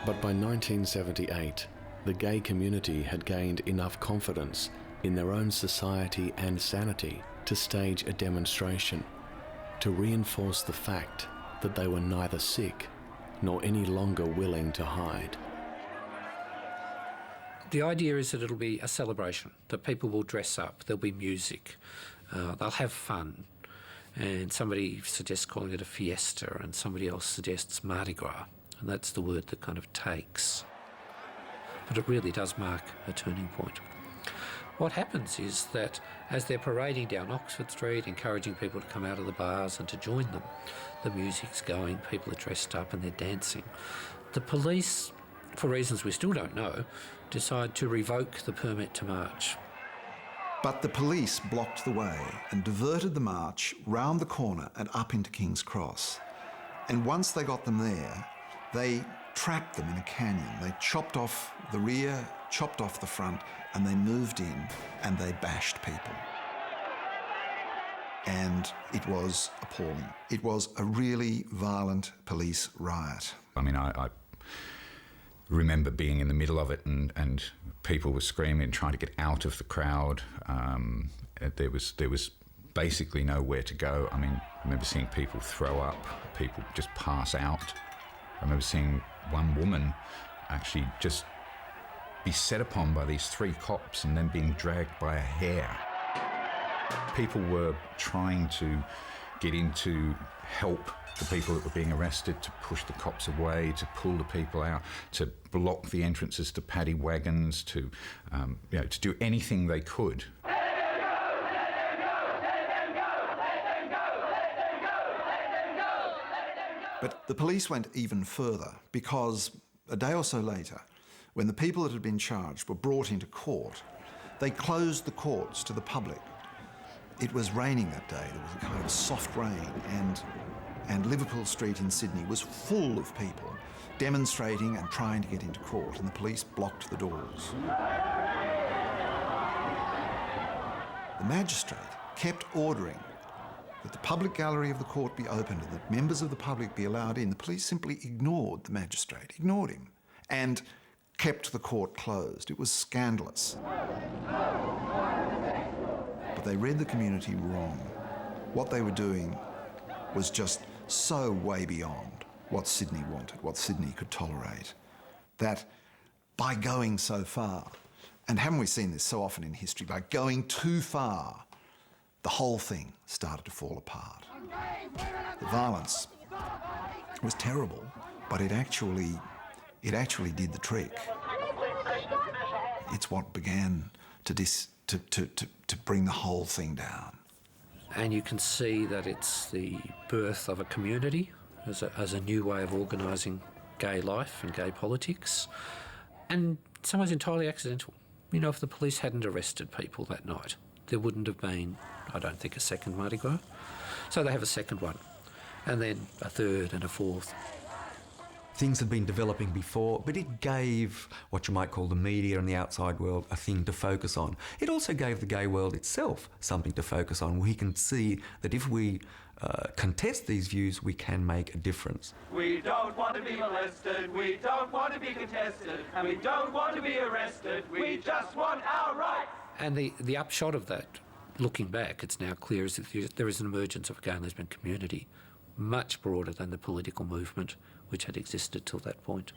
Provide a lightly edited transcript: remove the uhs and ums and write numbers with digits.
But by 1978, the gay community had gained enough confidence in their own society and sanity to stage a demonstration to reinforce the fact that they were neither sick nor any longer willing to hide. The idea is that it'll be a celebration, that people will dress up, there'll be music, they'll have fun, and somebody suggests calling it a fiesta and somebody else suggests Mardi Gras, and that's the word that kind of takes. But it really does mark a turning point. What happens is that as they're parading down Oxford Street, encouraging people to come out of the bars and to join them, the music's going, people are dressed up and they're dancing. The police, for reasons we still don't know, decide to revoke the permit to march. But the police blocked the way and diverted the march round the corner and up into King's Cross. And once they got them there, they trapped them in a canyon. They chopped off the rear, chopped off the front, and they moved in and they bashed people. And it was appalling. It was a really violent police riot. I mean, I remember being in the middle of it and people were screaming, trying to get out of the crowd. There was basically nowhere to go. I mean, I remember seeing people throw up, people just pass out. I remember seeing one woman actually just be set upon by these 3 cops and then being dragged by a hair. People were trying to get in to help the people that were being arrested, to push the cops away, to pull the people out, to block the entrances to paddy wagons, to do anything they could. But the police went even further because a day or so later, when the people that had been charged were brought into court, they closed the courts to the public. It was raining that day. There was a kind of soft rain, and Liverpool Street in Sydney was full of people demonstrating and trying to get into court, and the police blocked the doors. The magistrate kept ordering that the public gallery of the court be opened and that members of the public be allowed in. The police simply ignored the magistrate, ignored him, and kept the court closed. It was scandalous. But they read the community wrong. What they were doing was just so way beyond what Sydney wanted, what Sydney could tolerate, that by going so far, and haven't we seen this so often in history, by going too far, the whole thing started to fall apart. The violence was terrible, but it actually did the trick. It's what began to bring the whole thing down. And you can see that it's the birth of a community as a new way of organising gay life and gay politics, and in some ways entirely accidental. You know, if the police hadn't arrested people that night, there wouldn't have been, I don't think, a second Mardi Gras. So they have a second one, and then a third and a fourth. Things had been developing before, but it gave what you might call the media and the outside world a thing to focus on. It also gave the gay world itself something to focus on. We can see that if we contest these views, we can make a difference. We don't want to be molested, we don't want to be contested, and we don't want to be arrested, we just want our rights. And the upshot of that, looking back, it's now clear is that there is an emergence of a gay and lesbian community much broader than the political movement which had existed till that point.